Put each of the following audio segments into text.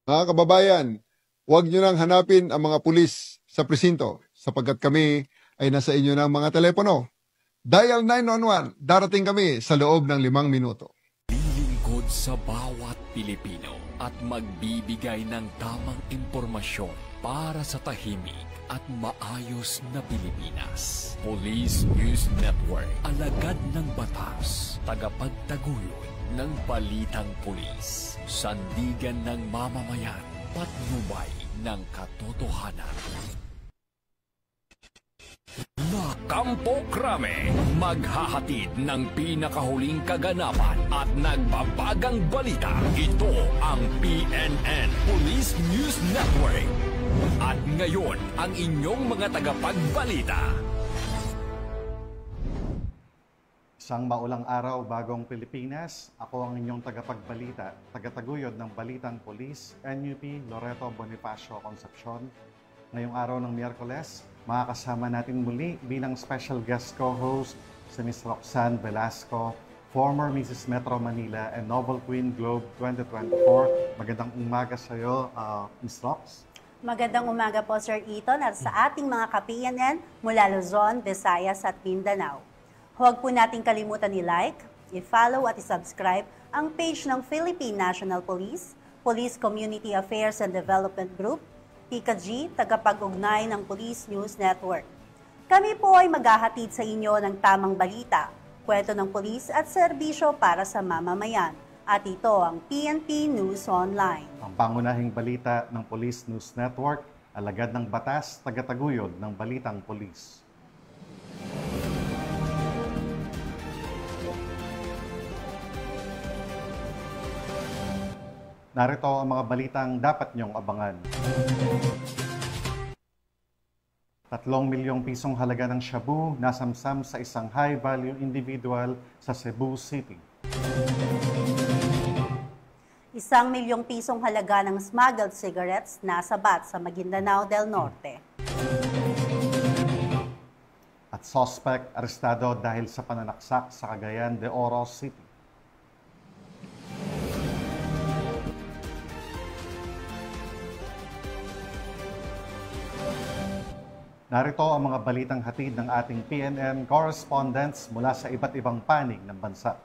Mga kababayan, huwag nyo nang hanapin ang mga pulis sa presinto sapagkat kami ay nasa inyo ng mga telepono. Dial 911, darating kami sa loob ng 5 minuto. Lilingkod sa bawat Pilipino at magbibigay ng tamang impormasyon para sa tahimik at maayos na Pilipinas. Police News Network, alagad ng batas, tagapagtaguyod ng balitang pulis, sandigan ng mamamayan, patnubay ng katotohanan. La Campo Crame, maghahatid ng pinakahuling kaganapan at nagbabagang balita. Ito ang PNN Police News Network. At ngayon, ang inyong mga tagapagbalita. Isang maulang araw, bagong Pilipinas. Ako ang inyong tagapagbalita, tagataguyod ng Balitang Pulis, NUP Loreto Bonifacio Concepcion. Ngayong araw ng Miyerkules, makakasama natin muli bilang special guest co-host si Ms. Roxanne Velasco, former Mrs. Metro Manila and Novel Queen Globe 2024. Magandang umaga sa iyo, Ms. Rox. Magandang umaga po, Sir Eton, at sa ating mga ka-PNN mula Luzon, Visayas at Mindanao. Huwag po nating kalimutan i-like, i-follow at i-subscribe ang page ng Philippine National Police, Police Community Affairs and Development Group, PCAG, tagapag-ugnay ng Police News Network. Kami po ay maghahatid sa inyo ng tamang balita, kwento ng pulis at serbisyo para sa mamamayan. At ito ang PNP News Online. Ang pangunahing balita ng Police News Network, alagad ng batas, tagataguyod ng Balitang Pulis. Narito ang mga balitang dapat niyong abangan. 3 milyong pisong halaga ng shabu nasamsam sa isang high-value individual sa Cebu City. 1 milyong pisong halaga ng smuggled cigarettes nasabat sa Maguindanao del Norte. At suspect arestado dahil sa pananaksak sa Cagayan de Oro City. Narito ang mga balitang hatid ng ating PNN correspondents mula sa iba't ibang panig ng bansa.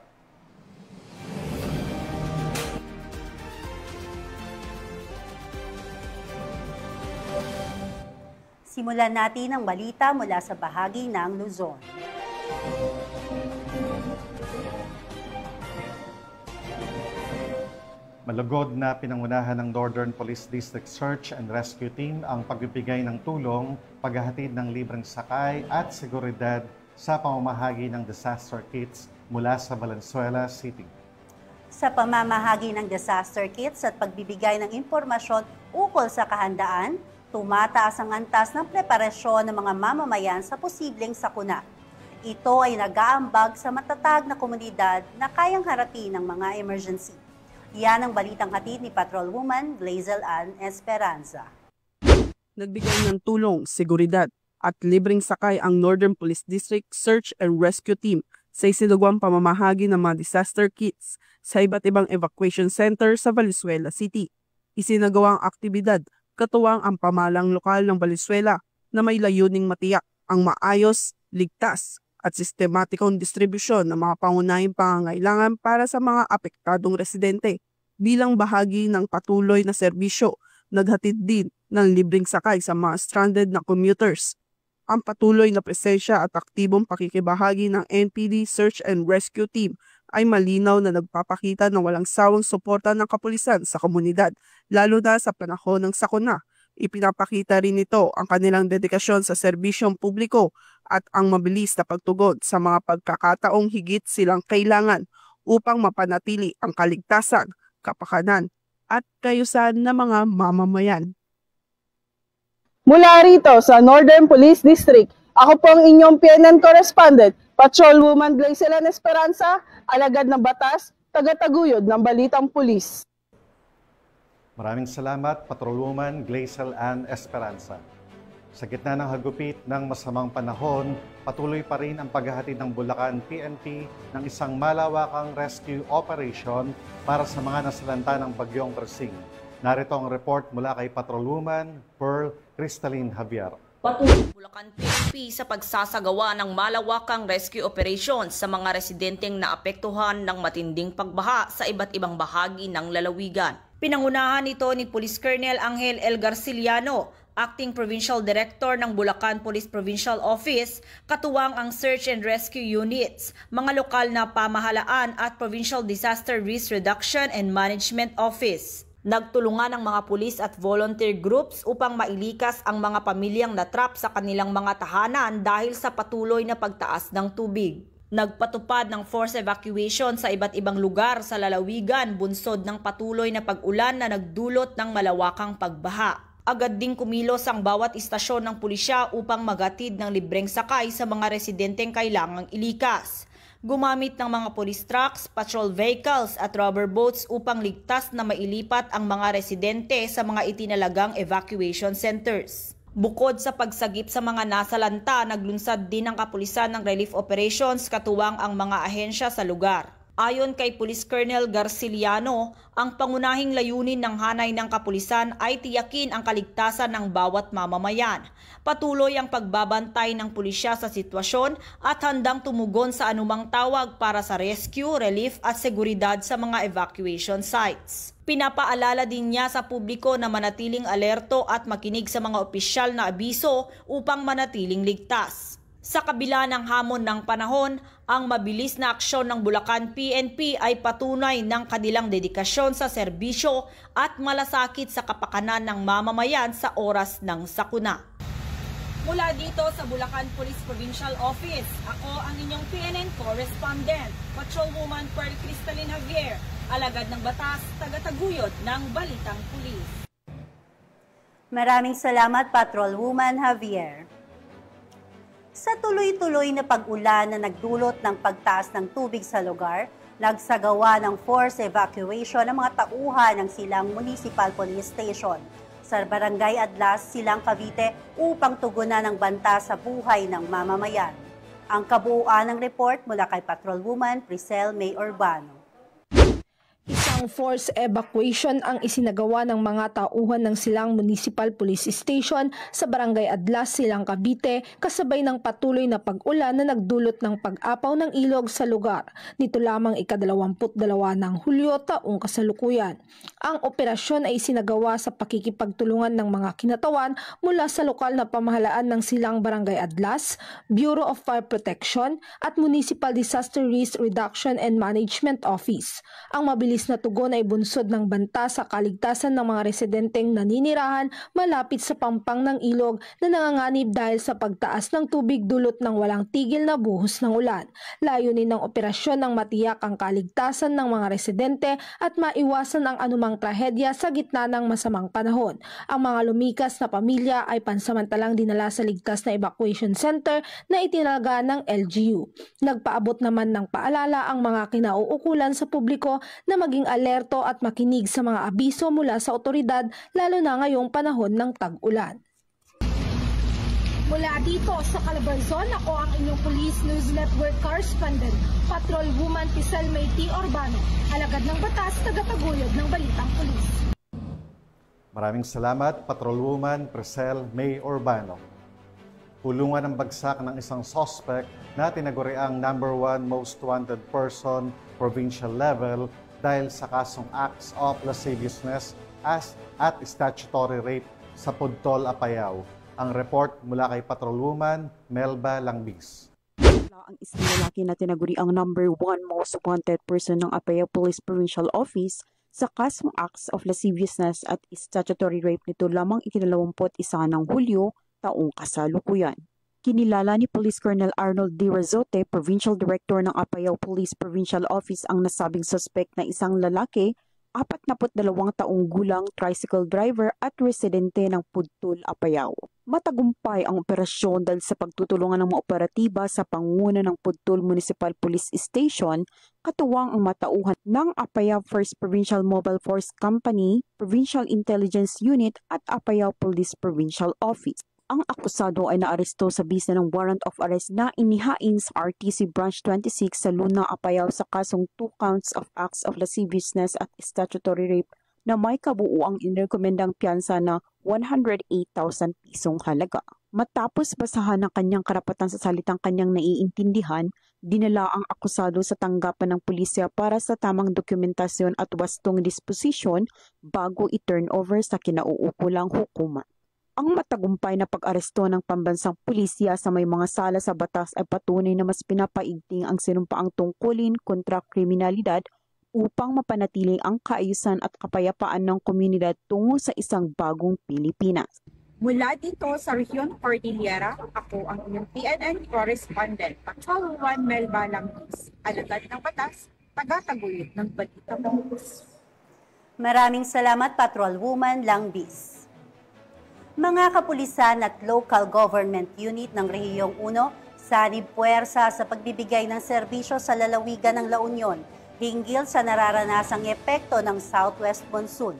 Simulan natin ang balita mula sa bahagi ng Luzon. Malugod na pinangunahan ng Northern Police District Search and Rescue Team ang pagbibigay ng tulong, paghahatid ng libreng sakay at seguridad sa pamamahagi ng disaster kits mula sa Valenzuela City. Sa pamamahagi ng disaster kits at pagbibigay ng impormasyon ukol sa kahandaan, tumataas ang antas ng preparasyon ng mga mamamayan sa posibleng sakuna. Ito ay nag-aambag sa matatag na komunidad na kayang harapin ng mga emergency. Yan ang balitang hatid ni Patrolwoman Glazel Ann Esperanza. Nagbigay ng tulong, seguridad at libreng sakay ang Northern Police District Search and Rescue Team sa isinagawang pamamahagi ng mga disaster kits sa iba't ibang evacuation center sa Valenzuela City. Isinagawang aktibidad katuwang ang pamahalang lokal ng Valenzuela na may layuning matiyak ang maayos, ligtas at sistematikong distribusyon ng mga pangunahing pangangailangan para sa mga apektadong residente. Bilang bahagi ng patuloy na serbisyo, naghatid din ng libreng sakay sa mga stranded na commuters. Ang patuloy na presensya at aktibong pakikibahagi ng NPD Search and Rescue Team ay malinaw na nagpapakita ng walang sawang suporta ng kapulisan sa komunidad, lalo na sa panahon ng sakuna. Ipinapakita rin nito ang kanilang dedikasyon sa serbisyong publiko at ang mabilis na pagtugon sa mga pagkakataong higit silang kailangan upang mapanatili ang kaligtasan, kapakanan at kayusan ng mga mamamayan. Mula rito sa Northern Police District, ako po ang inyong PNN correspondent, Patrolwoman Glazel Ann Esperanza, alagad ng batas, tagataguyod ng Balitang Pulis. Maraming salamat, Patrolwoman Glazel Ann Esperanza. Sa gitna ng hagupit ng masamang panahon, patuloy pa rin ang paghahatid ng Bulacan PNP ng isang malawakang rescue operation para sa mga nasalanta ng bagyong Persing. Narito ang report mula kay Patrolwoman Pearl Crystalline Javier. Patuloy Bulacan PNP sa pagsasagawa ng malawakang rescue operations sa mga residenteng naapektuhan ng matinding pagbaha sa iba't ibang bahagi ng lalawigan. Pinangunahan ito ni Police Colonel Angel L. Garciliano, Acting Provincial Director ng Bulacan Police Provincial Office, katuwang ang Search and Rescue Units, mga lokal na pamahalaan at Provincial Disaster Risk Reduction and Management Office. Nagtulungan ang mga pulis at volunteer groups upang mailikas ang mga pamilyang natrap sa kanilang mga tahanan dahil sa patuloy na pagtaas ng tubig. Nagpatupad ng force evacuation sa iba't ibang lugar sa lalawigan bunsod ng patuloy na pag-ulan na nagdulot ng malawakang pagbaha. Agad ding kumilos ang bawat istasyon ng pulisya upang magatid ng libreng sakay sa mga residenteng kailangang ilikas. Gumamit ng mga police trucks, patrol vehicles at rubber boats upang ligtas na mailipat ang mga residente sa mga itinalagang evacuation centers. Bukod sa pagsagip sa mga nasa lanta, naglunsad din ang kapulisan ng relief operations katuwang ang mga ahensya sa lugar. Ayon kay Police Colonel Garciliano, ang pangunahing layunin ng hanay ng kapulisan ay tiyakin ang kaligtasan ng bawat mamamayan. Patuloy ang pagbabantay ng pulisya sa sitwasyon at handang tumugon sa anumang tawag para sa rescue, relief at seguridad sa mga evacuation sites. Pinapaalala din niya sa publiko na manatiling alerto at makinig sa mga opisyal na abiso upang manatiling ligtas. Sa kabila ng hamon ng panahon, ang mabilis na aksyon ng Bulacan PNP ay patunay ng kanilang dedikasyon sa serbisyo at malasakit sa kapakanan ng mamamayan sa oras ng sakuna. Mula dito sa Bulacan Police Provincial Office, ako ang inyong PNN correspondent, Patrolwoman Pearl Crystalline Javier, alagad ng batas, tagataguyod ng Balitang Pulis. Maraming salamat, Patrolwoman Javier. Sa tuloy-tuloy na pag-ulan na nagdulot ng pagtaas ng tubig sa lugar, nagsagawa ng forced evacuation ng mga tauhan ng Silang Municipal Police Station sa Barangay Adlas, Silang Cavite upang tugunan ng banta sa buhay ng mamamayan. Ang kabuuan ng report mula kay Patrolwoman Priscel May Urbano. Isang forced evacuation ang isinagawa ng mga tauhan ng Silang Municipal Police Station sa Barangay Adlas, Silang Cavite kasabay ng patuloy na pag-ulan na nagdulot ng pag-apaw ng ilog sa lugar. Nito lamang ika-22 ng Hulyo taong kasalukuyan. Ang operasyon ay isinagawa sa pakikipagtulungan ng mga kinatawan mula sa lokal na pamahalaan ng Silang Barangay Adlas, Bureau of Fire Protection at Municipal Disaster Risk Reduction and Management Office. Ang mabilis na tugon ay bunsod ng banta sa kaligtasan ng mga residenteng naninirahan malapit sa pampang ng ilog na nanganganib dahil sa pagtaas ng tubig dulot ng walang tigil na buhos ng ulan. Layunin ng operasyon ng matiyak ang kaligtasan ng mga residente at maiwasan ang anumang trahedya sa gitna ng masamang panahon. Ang mga lumikas na pamilya ay pansamantalang dinala sa ligtas na evacuation center na itinalaga ng LGU. Nagpaabot naman ng paalala ang mga kinauukulan sa publiko na maging alerto at makinig sa mga abiso mula sa otoridad lalo na ngayong panahon ng tag-ulan. Mula dito sa Calabarzon, ako ang inyong Police News Network correspondent, Patrolwoman Priscel May Urbano, alagad ng batas, tagataguyod ng Balitang Pulis. Maraming salamat, Patrolwoman Priscel May Urbano. Pulungan ng bagsak ng isang suspect na tinaguriang #1 most wanted person provincial level dahil sa kasong acts of lasciviousness at statutory rape sa Pudtol, Apayao. Ang report mula kay Patrolwoman Melba Langbis. Ang isang lalaki na tinaguriang #1 most wanted person ng Apayao Police Provincial Office sa kasong acts of lasciviousness at statutory rape nito lamang ika-21 ng Hulyo taong kasalukuyan. Kinilala ni Police Colonel Arnold D. Razote, Provincial Director ng Apayao Police Provincial Office, ang nasabing suspect na isang lalaki, 42 taong gulang, tricycle driver at residente ng Pudtol, Apayao. Matagumpay ang operasyon dahil sa pagtutulungan ng mga operatiba sa pangunguna ng Pudtol Municipal Police Station, katuwang ang matauhan ng Apayao 1st Provincial Mobile Force Company, Provincial Intelligence Unit at Apayao Police Provincial Office. Ang akusado ay naaresto sa bisa ng warrant of arrest na inihain sa RTC Branch 26 sa Luna, Apayao sa kasong 2 counts of acts of lasciviousness at statutory rape na may kabuuang inirekomendang piyansa na 108,000 pisong halaga. Matapos basahan ng kanyang karapatan sa salitang kanyang naiintindihan, dinala ang akusado sa tanggapan ng pulisya para sa tamang dokumentasyon at wastong disposisyon bago i-turn over sa kinauukulang hukuman. Ang matagumpay na pag-aresto ng pambansang pulisya sa may mga sala sa batas ay patunay na mas pinapaigting ang sinumpaang tungkulin kontra kriminalidad upang mapanatili ang kaayusan at kapayapaan ng komunidad tungo sa isang bagong Pilipinas. Mula dito sa Rehiyon Cordillera, ako ang inyong PNN correspondent, Patrol 1 Melba Lambis, alagad ng batas, taga-taguyod ng Balita Police. Maraming salamat, Patrol Woman Langbis. Mga kapulisan at local government unit ng Rehiyong 1 sanib puwersa sa pagbibigay ng serbisyo sa lalawigan ng La Union hinggil sa nararanasang epekto ng Southwest Monsoon.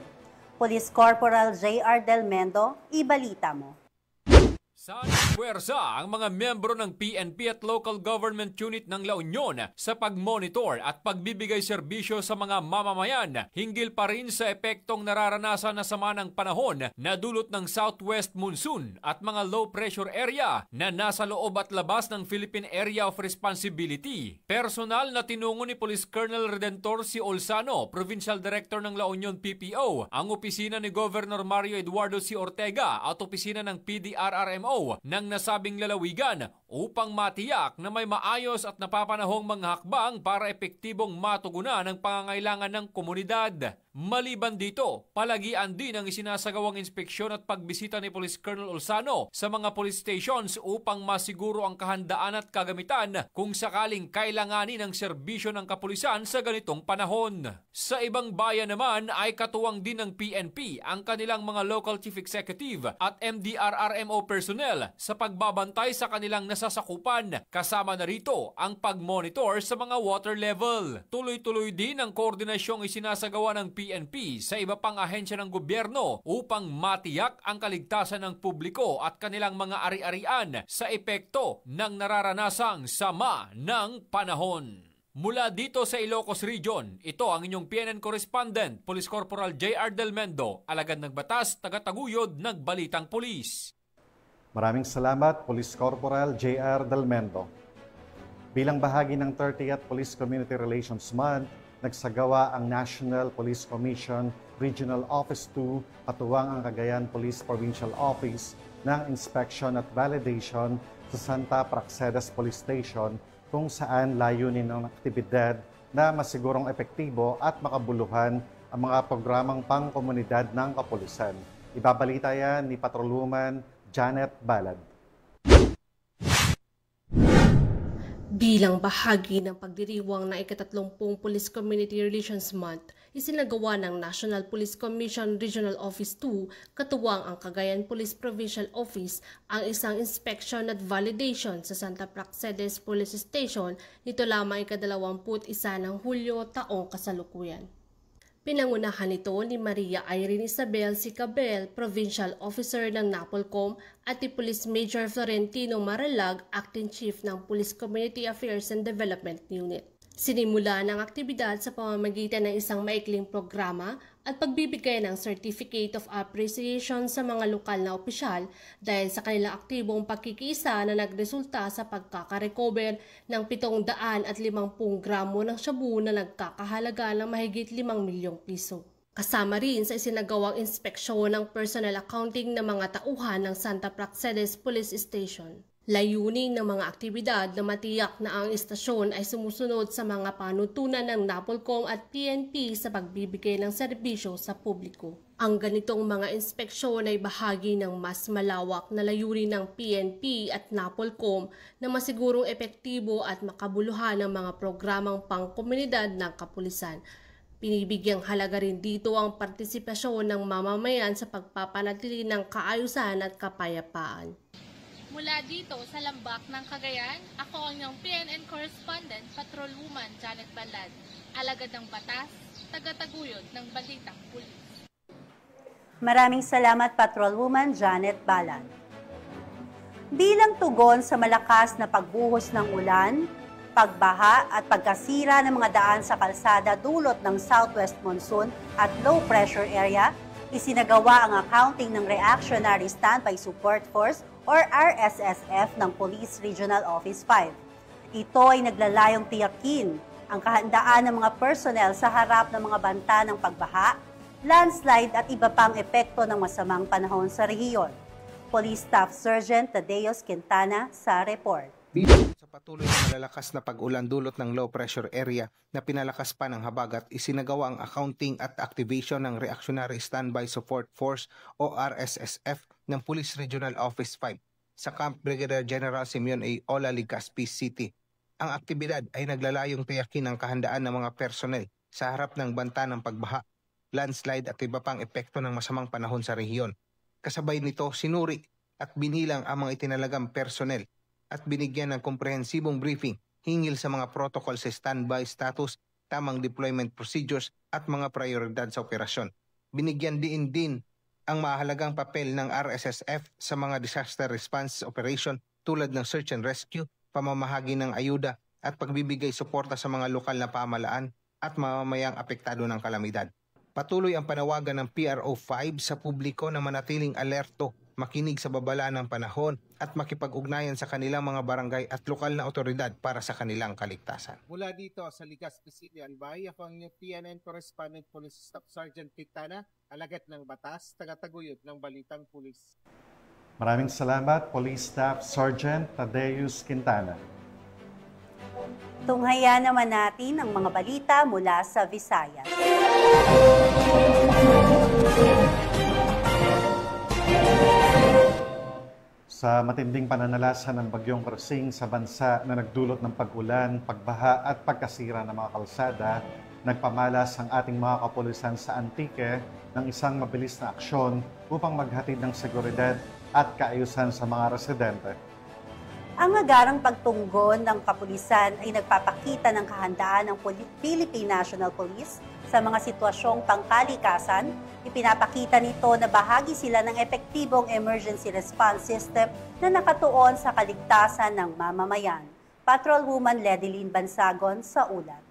Police Corporal J.R. Del Mendo, ibalita mo. Sanib puwersa ang mga miyembro ng PNP at local government unit ng La Union sa pagmonitor at pagbibigay serbisyo sa mga mamamayan hinggil pa rin sa epektong nararanasan na sama ng panahon na dulot ng Southwest Monsoon at mga low pressure area na nasa loob at labas ng Philippine Area of Responsibility. Personal na tinungo ni Police Colonel Redentor C. Olsano, Provincial Director ng La Union PPO, ang opisina ni Governor Mario Eduardo C. Ortega at opisina ng PDRRMO ng nasabing lalawigan upang matiyak na may maayos at napapanahong mga hakbang para epektibong matugunan ang pangangailangan ng komunidad. Maliban dito, palagian din ang isinasagawang inspeksyon at pagbisita ni Police Colonel Olsano sa mga police stations upang masiguro ang kahandaan at kagamitan kung sakaling kailanganin ng serbisyo ng kapulisan sa ganitong panahon. Sa ibang bayan naman ay katuwang din ng PNP ang kanilang mga local chief executive at MDRRMO personnel sa pagbabantay sa kanilang nasasakupan, kasama na rito ang pagmonitor sa mga water level. Tuloy-tuloy din ang koordinasyong isinasagawa ng PNP sa iba pang ahensya ng gobyerno upang matiyak ang kaligtasan ng publiko at kanilang mga ari-arian sa epekto ng nararanasang sama ng panahon. Mula dito sa Ilocos Region, ito ang inyong PNN correspondent, Police Corporal J.R. Del Mendo, alagad ng batas, taga-taguyod ng Balitang Pulis. Maraming salamat, Police Corporal J.R. Del Mendo. Bilang bahagi ng 30th Police Community Relations Month, nagsagawa ang National Police Commission Regional Office 2 katuwang ang Cagayan Police Provincial Office ng inspection at validation sa Santa Praxedes Police Station kung saan layunin ng aktibidad na masigurong epektibo at makabuluhan ang mga programang pangkomunidad ng kapulisan. Ibabalita yan ni Patrolwoman Janet Balad. Bilang bahagi ng pagdiriwang na ika-30 Police Community Relations Month, isinagawa ng National Police Commission Regional Office 2 katuwang ang Cagayan Police Provincial Office ang isang inspection at validation sa Santa Praxedes Police Station nito lamang ika-21 ng Hulyo taong kasalukuyan. Pinangunahan nito ni Maria Irene Isabel Sicabel, Provincial Officer ng NAPOLCOM at ni Police Major Florentino Maralag, Acting Chief ng Police Community Affairs and Development Unit. Sinimula ng aktibidad sa pamamagitan ng isang maikling programa at pagbibigay ng Certificate of Appreciation sa mga lokal na opisyal dahil sa kanilang aktibong pagkikiisa na nagresulta sa pagkakarecover ng 750 gramo ng shabu na nagkakahalaga ng mahigit 5 milyong piso. Kasama rin sa isinagawang inspeksyon ng personnel accounting ng mga tauhan ng Santa Praxedes Police Station. Layunin ng mga aktibidad na matiyak na ang istasyon ay sumusunod sa mga panutunan ng NAPOLCOM at PNP sa pagbibigay ng serbisyo sa publiko. Ang ganitong mga inspeksyon ay bahagi ng mas malawak na layunin ng PNP at NAPOLCOM na masigurong epektibo at makabuluhan ng mga programang pangkomunidad ng kapulisan. Pinibigyang halaga rin dito ang partisipasyon ng mamamayan sa pagpapanatili ng kaayusan at kapayapaan. Mula dito sa Lambak ng Cagayan, ako ang inyong PNN correspondent, Patrolwoman Janet Balad, alagad ng batas, taga-taguyod ng Balitang Pulis. Maraming salamat, Patrolwoman Janet Balad. Bilang tugon sa malakas na pagbuhos ng ulan, pagbaha at pagkasira ng mga daan sa kalsada dulot ng southwest monsoon at low pressure area, isinagawa ang accounting ng Reactionary Standby Support Force or RSSF ng Police Regional Office 5. Ito ay naglalayong tiyakin ang kahandaan ng mga personnel sa harap ng mga banta ng pagbaha, landslide at iba pang epekto ng masamang panahon sa rehiyon. Police Staff Sergeant Tadeos Quintana sa report. Sa patuloy na malalakas na pag-ulan dulot ng low pressure area na pinalakas pa ng habagat, isinagawa ang accounting at activation ng Reactionary Standby Support Force o RSSF ng Police Regional Office 5 sa Camp Brigadier General Simeon A. Ola, Legazpi City. Ang aktibidad ay naglalayong tiyakin ang kahandaan ng mga personnel sa harap ng banta ng pagbaha, landslide at iba pang epekto ng masamang panahon sa rehiyon. Kasabay nito, sinuri at binilang ang mga itinalagang personnel at binigyan ng komprehensibong briefing hingil sa mga protocol sa standby status, tamang deployment procedures at mga prioridad sa operasyon. Binigyan din ang mahalagang papel ng RSSF sa mga disaster response operation tulad ng search and rescue, pamamahagi ng ayuda at pagbibigay suporta sa mga lokal na pamahalaan at mamamayang apektado ng kalamidad. Patuloy ang panawagan ng PRO5 sa publiko na manatiling alerto, makinig sa babala ng panahon at makipag-ugnayan sa kanilang mga barangay at lokal na otoridad para sa kanilang kaligtasan. Mula dito sa Legazpi City, Albay, ako ang PNN Correspondent Police Staff Sergeant Quintana, alagad ng batas, tagataguyod ng Balitang Pulis. Maraming salamat, Police Staff Sergeant Tadeus Quintana. Tunghayan naman natin ang mga balita mula sa Visayas. Sa matinding pananalasa ng Bagyong Krising sa bansa na nagdulot ng pag-ulan, pagbaha at pagkasira ng mga kalsada, nagpamalas ang ating mga kapulisan sa Antique ng isang mabilis na aksyon upang maghatid ng seguridad at kaayusan sa mga residente. Ang agarang pagtunggon ng kapulisan ay nagpapakita ng kahandaan ng Philippine National Police sa mga sitwasyong pangkalikasan. Ipinapakita nito na bahagi sila ng epektibong emergency response system na nakatuon sa kaligtasan ng mamamayan. Patrolwoman Ledilyn Bansagon sa ulat.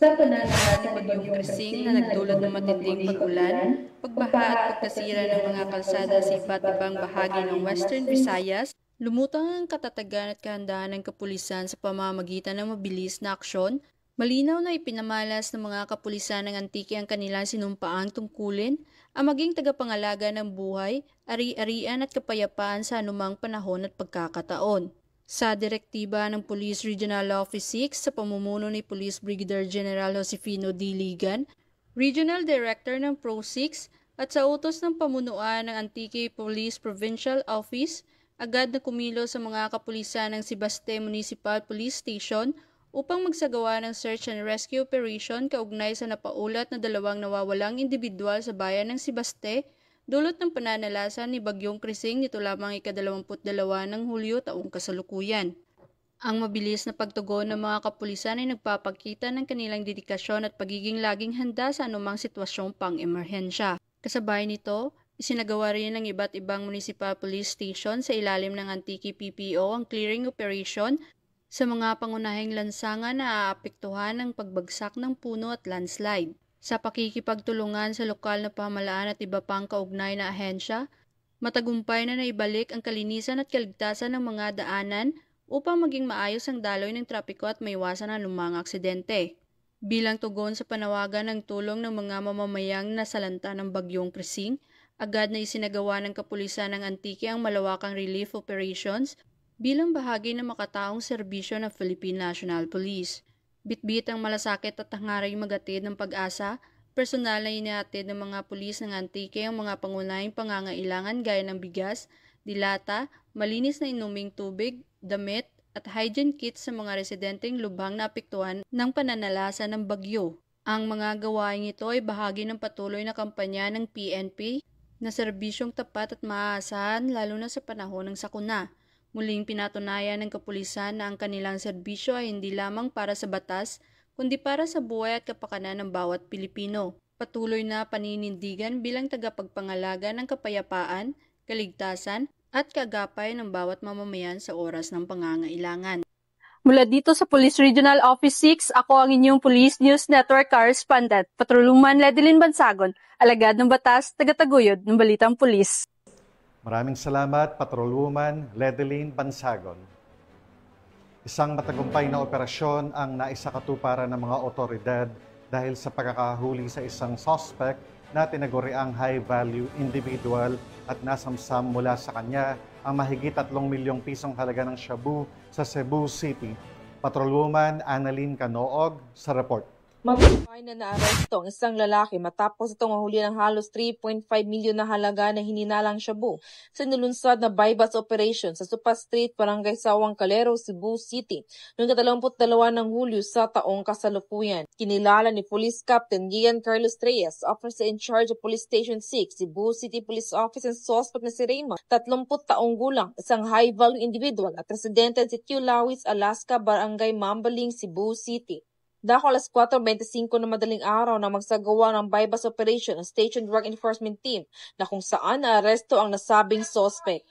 Sa pananala ng Bagyong Krising na nagdulot ng matinding pag-ulan, pagbaha at pagkasira ng mga kalsada sa iba't ibang bahagi ng Western Visayas, lumutang ang katatagan at kahandaan ng kapulisan sa pamamagitan ng mabilis na aksyon. Malinaw na ipinamalas ng mga kapulisan ng Antique ang kanilang sinumpaang tungkulin, ang maging tagapangalaga ng buhay, ari-arian at kapayapaan sa anumang panahon at pagkakataon. Sa direktiba ng Police Regional Office 6 sa pamumuno ni Police Brigadier General Josefino D. Ligan, Regional Director ng Pro-6 at sa utos ng pamunuan ng Antique Police Provincial Office, agad na kumilos sa mga kapulisan ng Sibaste Municipal Police Station upang magsagawa ng search and rescue operation kaugnay sa napaulat na 2 nawawalang individual sa bayan ng Sibaste dulot ng pananalasan ni Bagyong Krising nito lamang ika-22 ng Hulyo taong kasalukuyan. Ang mabilis na pagtugon ng mga kapulisan ay nagpapakita ng kanilang dedikasyon at pagiging laging handa sa anumang sitwasyong pang-emerhensya. Kasabay nito, isinagawa rin ng iba't ibang municipal police station sa ilalim ng Antique PPO ang clearing operation sa mga pangunahing lansangan na aapektuhan ng pagbagsak ng puno at landslide. Sa pakikipagtulungan sa lokal na pamahalaan at iba pang kaugnay na ahensya, matagumpay na naibalik ang kalinisan at kaligtasan ng mga daanan upang maging maayos ang daloy ng trapiko at maiwasan ang lumang aksidente. Bilang tugon sa panawagan ng tulong ng mga mamamayang nasalanta ng Bagyong Krising, agad na isinagawa ng kapulisan ng Antique ang malawakang relief operations bilang bahagi ng makataong serbisyo ng Philippine National Police. Bitbit ang malasakit at hangaring magatid ng pag-asa, personal na inihatid ng mga pulis ng Antique ang mga pangunahing pangangailangan gaya ng bigas, dilata, malinis na inuming tubig, damit, at hygiene kits sa mga residenteng lubhang naapektuhan ng pananalasa ng bagyo. Ang mga gawaing ito ay bahagi ng patuloy na kampanya ng PNP na serbisyong tapat at maaasahan lalo na sa panahon ng sakuna. Muling pinatunayan ng kapulisan na ang kanilang serbisyo ay hindi lamang para sa batas, kundi para sa buhay at kapakanan ng bawat Pilipino. Patuloy na paninindigan bilang tagapagpangalaga ng kapayapaan, kaligtasan, at kagapay ng bawat mamamayan sa oras ng pangangailangan. Mula dito sa Police Regional Office 6, ako ang inyong Police News Network Correspondent, Patrolwoman Ledeline Bansagon, alagad ng batas, tagataguyod ng Balitang Pulis. Maraming salamat, Patrolwoman Ledeline Bansagon. Isang matagumpay na operasyon ang naisakatuparan ng mga otoridad dahil sa pagkakahuli sa isang suspect na tinaguriang high-value individual at nasamsam mula sa kanya ang mahigit 3 milyong pisong halaga ng shabu sa Cebu City. Patrolwoman Annalyn Canoog sa report. Mapapay na naaresto ang isang lalaki matapos itong mahuli ng halos 3.5 milyon na halaga na hininalang shabu sa nilunsad na bypass operation sa Supa Street, Barangay Sawang Calero, Cebu City noong 22 ng Hulyo sa taong kasalukuyan. Kinilala ni Police Captain Gian Carlos Reyes, Officer in Charge of Police Station 6, Cebu City Police Office and suspect na si Raymond, 30 taong gulang, isang high-value individual at residente sa Sitio Lawis, Alaska, Barangay Mambaling, Cebu City. Dako alas 4:25 na madaling araw na magsagawa ng bypass operation ang Station Drug Enforcement Team na kung saan naaresto ang nasabing suspect.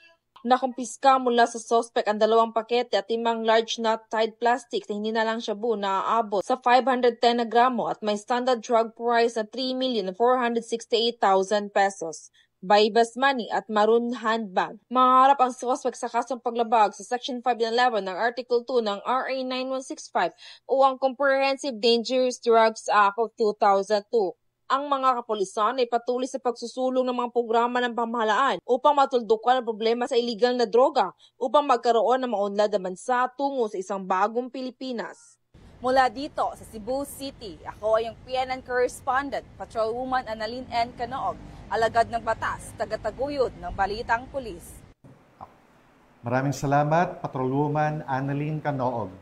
Nakumpiska mula sa suspect ang 2 pakete at 5 large knot-tied plastic na hininalang shabu na aabot sa 510 na gramo at may standard drug price na 3,468,000 pesos. Bypass money at maroon handbag. Maharap ang suspect sa kasong paglabag sa Section 511 ng Article 2 ng RA 9165 o ang Comprehensive Dangerous Drugs Act of 2002. Ang mga kapulisan ay patuloy sa pagsusulong ng mga programa ng pamahalaan upang matuldukan ang problema sa iligal na droga upang magkaroon ng maunlad na bansa tungo sa isang bagong Pilipinas. Mula dito sa Cebu City, ako ay ang PNN Correspondent, Patrolwoman Annalyn N. Canoog, alagad ng batas, tagataguyod ng Balitang Pulis. Maraming salamat, Patrolwoman Annalyn Canoog.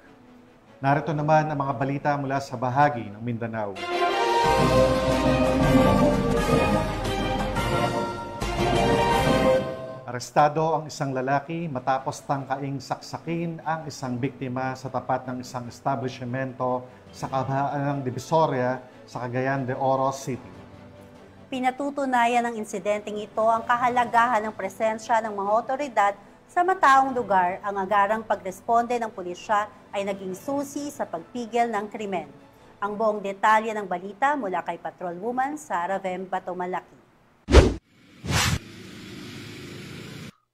Narito naman ang mga balita mula sa bahagi ng Mindanao. Arestado ang isang lalaki matapos tangkaing saksakin ang isang biktima sa tapat ng isang establishmento sa kahabaan ng Divisoria sa Cagayan de Oro City. Pinatutunayan ng insidenteng ito ang kahalagahan ng presensya ng mga otoridad sa mataong lugar. Ang agarang pagresponde ng pulisya ay naging susi sa pagpigil ng krimen. Ang buong detalye ng balita mula kay Patrolwoman Sara Vem Batomalaki.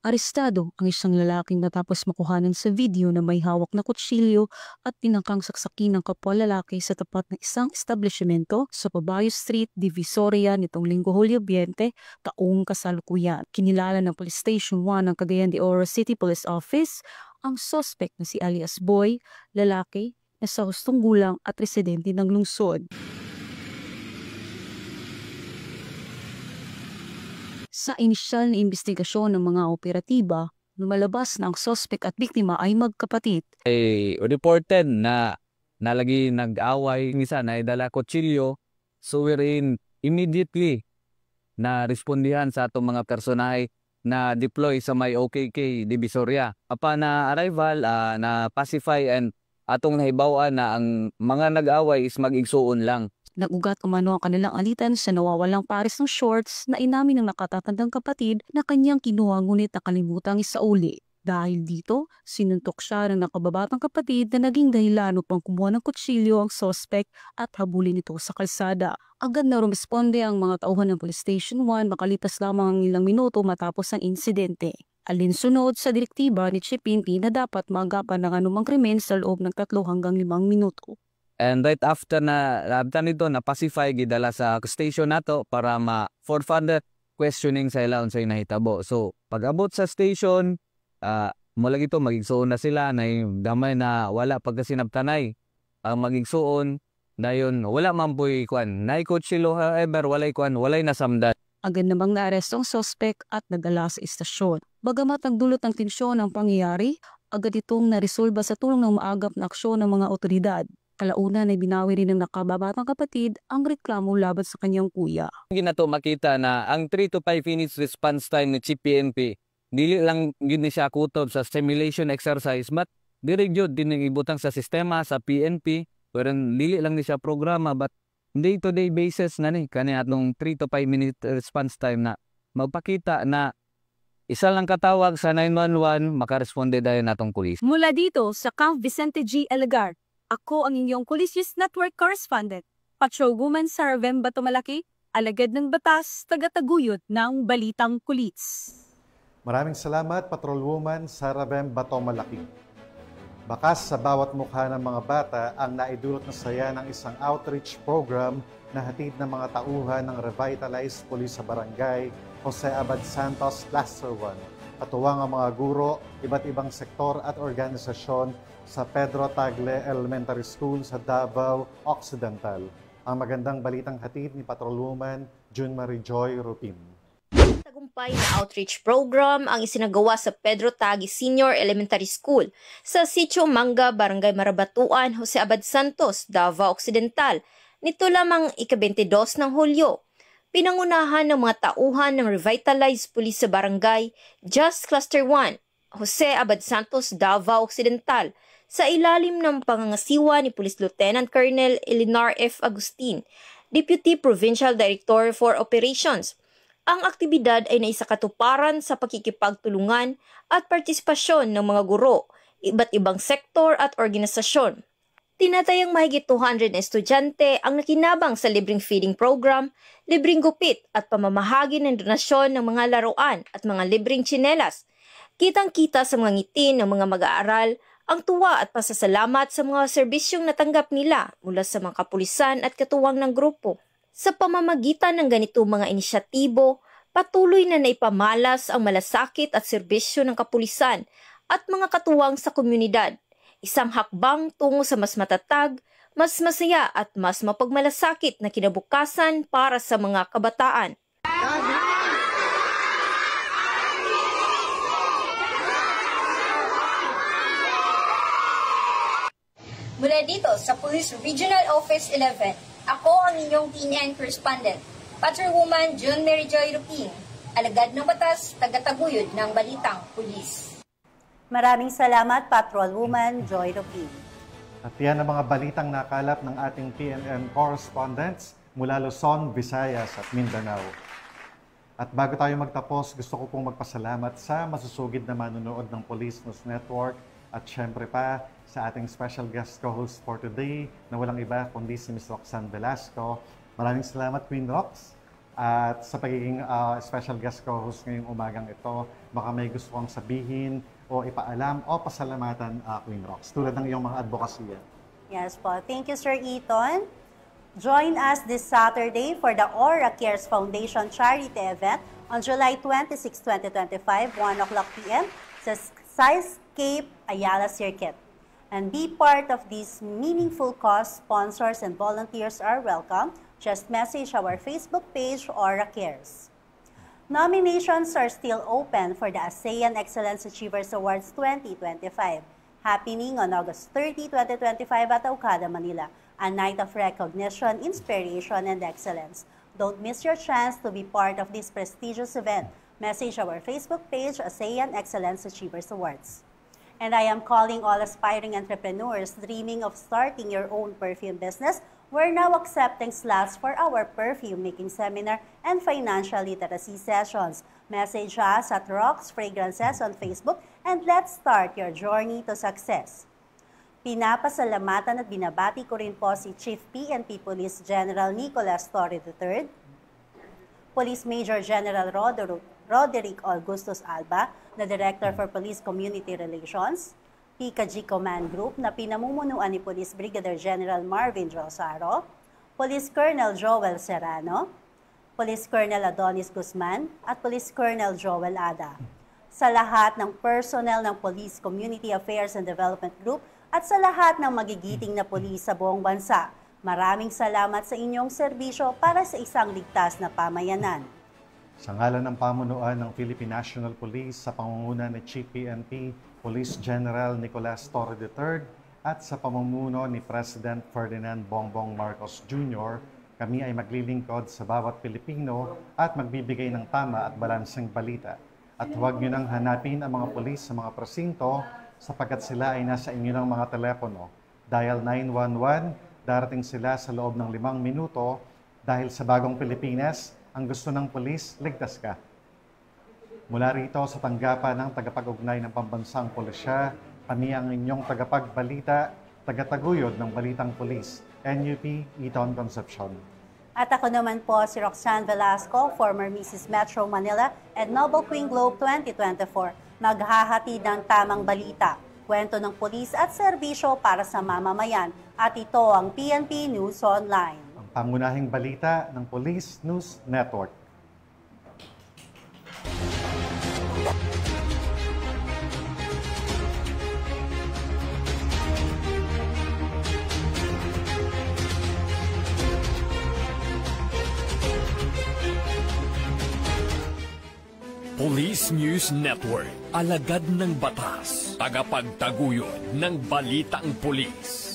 Arestado ang isang lalaking matapos makuhanan sa video na may hawak na kutsilyo at tinangkang saksakin ng kapwa lalaki sa tapat ng isang establishmento sa Pabayo Street, Divisoria nitong Linggo, Hulyo 20, taong kasalukuyan. Kinilala ng Police Station 1 ng Cagayan de Oro City Police Office ang suspect na si alias Boy, lalaki na sa hustong gulang at residente ng lungsod. Sa inisyal na investigasyon ng mga operatiba, lumalabas na ang suspect at biktima ay magkapatid. Reported na nalagi nag-away, minsan na idala kutsilyo, so wherein immediately na respondihan sa atong mga personahe na deploy sa may OKK Divisoria. Upon na arrival, na pacify and atong nahibawan na ang mga nag-away is mag-igsuon lang. Nagugat umano ang kanilang alitan sa nawawalang pares ng shorts na inamin ng nakatatandang kapatid na kanyang kinuha ngunit nakalimutang isauli. Dahil dito, sinuntok siya ng nakababatang kapatid na naging dahilan upang kumuha ng kutsilyo ang suspect at habulin ito sa kalsada. Agad na rumesponde ang mga tauhan ng Police Station 1 makalipas lamang ang ilang minuto matapos ang insidente. Alinsunod sa direktiba ni Chief PNP na dapat maagapan ng anumang krimen sa loob ng 3 hanggang 5 minuto. And right after na nito na pacify gidala sa station nato para for further questioning sa ila unsay nahitabo. So pag-abot sa station, mula gito magigsuon na sila na damay na wala pagkasinabtanay. Ang magigsuon dayon wala man po'y kwan. Nay kutsilyo however walay kwan, walay nasamdan. Agad namang naaresto ang suspect at nagdala sa istasyon. Bagamat ang dulot ng tensyon ng pangyayari, agad itong naresolba sa tulong ng maagap na aksyon ng mga otoridad. Kalaunan ay binawi rin ng nakababatang kapatid ang reklamo laban sa kanyang kuya. Ginato makita na ang 3 to 5 minutes response time ni Chief PNP, dili lang yun siya kutob sa simulation exercise, but diri gyud din ibutang sa sistema sa PNP, wherein dili lang ni siya programa, but day-to-day basis na ni kani atong 3 to 5 minute response time na magpakita na isa lang katawag sa 911, makaresponde dayon natong pulis. Mula dito sa Camp Vicente G. Elgar, ako ang inyong Police News Network correspondent, Patrolwoman Sara Vem Batomalaki, alagad ng batas, tagataguyod ng Balitang Pulis. Maraming salamat, Patrolwoman Sara Vem Batomalaki. Bakas sa bawat mukha ng mga bata ang naidulot na saya ng isang outreach program na hatid ng mga tauhan ng Revitalized Police sa Barangay Jose Abad Santos, Cluster 1. Katuwang ang mga guro, iba't ibang sektor at organisasyon sa Pedro Tagle Elementary School sa Davao Occidental. Ang magandang balitang hatid ni Patrolwoman June Marie Joy Rupin. Tagumpay na outreach program ang isinagawa sa Pedro Tagle Senior Elementary School sa Sitio Manga, Barangay Marabatuan, Jose Abad Santos, Davao Occidental. Nito lamang ika-22 ng Hulyo. Pinangunahan ng mga tauhan ng Revitalized Police sa Barangay Just Cluster 1, Jose Abad Santos, Davao Occidental, sa ilalim ng pangangasiwa ni Police Lieutenant Colonel Elinar F. Agustin, Deputy Provincial Director for Operations. Ang aktibidad ay naisakatuparan sa pakikipagtulungan at partisipasyon ng mga guro, iba't ibang sektor at organisasyon. Tinatayang mahigit 200 na estudyante ang nakinabang sa libreng feeding program, libreng gupit at pamamahagi ng donasyon ng mga laruan at mga libreng tsinelas. Kitang-kita sa mga ngiti ng mga mag-aaral ang tuwa at pasasalamat sa mga serbisyong natanggap nila mula sa mga kapulisan at katuwang ng grupo. Sa pamamagitan ng ganito mga inisyatibo, patuloy na naipamalas ang malasakit at serbisyo ng kapulisan at mga katuwang sa komunidad. Isang hakbang tungo sa mas matatag, mas masaya at mas mapagmalasakit na kinabukasan para sa mga kabataan. Mula dito sa Police Regional Office 11, ako ang inyong PNN correspondent, Patrolwoman June Marie Joy Rupin, alagad ng batas, tagataguyod ng Balitang Pulis. Maraming salamat, Patrolwoman Joy Rupin. At yan ang mga balitang nakalap ng ating PNN correspondents mula Luzon, Visayas at Mindanao. At bago tayo magtapos, gusto ko pong magpasalamat sa masusugid na manunood ng Police News Network at syempre pa sa ating special guest co-host for today na walang iba kundi si Ms. Roxanne Velasco. Maraming salamat, Queen Rox. At sa pagiging special guest co-host ngayong umagang ito, baka may gusto kong sabihin o ipaalam o pasalamatan, Queen Rox, tulad ng iyong mga advokasya. Yes po. Thank you, Sir Eton. Join us this Saturday for the Aura Cares Foundation Charity Event on July 26, 2025, 1 o'clock p.m. sa Skyscape Ayala Circuit. And be part of this meaningful cause. Sponsors and volunteers are welcome. Just message our Facebook page, Aura Cares. Nominations are still open for the ASEAN Excellence Achievers Awards 2025, happening on August 30, 2025 at Okada, Manila, a night of recognition, inspiration, and excellence. Don't miss your chance to be part of this prestigious event. Message our Facebook page, ASEAN Excellence Achievers Awards. And I am calling all aspiring entrepreneurs dreaming of starting your own perfume business. We're now accepting slots for our perfume making seminar and financial literacy sessions. Message us at Rox Fragrances on Facebook and let's start your journey to success. Pinapasalamatan at binabati ko rin po si Chief PNP Police General Nicolas Torre III, Police Major General Roderick Augustus Alba, na Director for Police Community Relations, PKG Command Group na pinamumunuan ni Police Brigadier General Marvin Rosaro, Police Colonel Joel Serrano, Police Colonel Adonis Guzman, at Police Colonel Joel Ada. Sa lahat ng personnel ng Police Community Affairs and Development Group at sa lahat ng magigiting na pulis sa buong bansa, maraming salamat sa inyong serbisyo para sa isang ligtas na pamayanan. Sa ngalan ng pamunuan ng Philippine National Police sa pangunguna ni Chief PNP Police General Nicolas Torre III at sa pamumuno ni President Ferdinand Bongbong Marcos Jr., kami ay maglilingkod sa bawat Pilipino at magbibigay ng tama at balanseng balita. At huwag nyo nang hanapin ang mga pulis sa mga presinto sapagkat sila ay nasa inyo ng mga telepono. Dial 911, darating sila sa loob ng 5 minuto dahil sa bagong Pilipinas, ang gusto ng pulis, ligtas ka. Mula rito sa tanggapan ng tagapag-ugnay ng Pambansang Pulisya, kami ang inyong tagapagbalita, tagataguyod ng Balitang Pulis, NUP Eton Concepcion. At ako naman po si Roxanne Velasco, former Mrs. Metro Manila and Noble Queen Globe 2024. Maghahatid ng tamang balita, kwento ng pulis at serbisyo para sa mamamayan. At ito ang PNP News Online. Ang pangunahing balita ng Police News Network. Police News Network, alagad ng batas, tagapagtaguyod ng balitang pulis.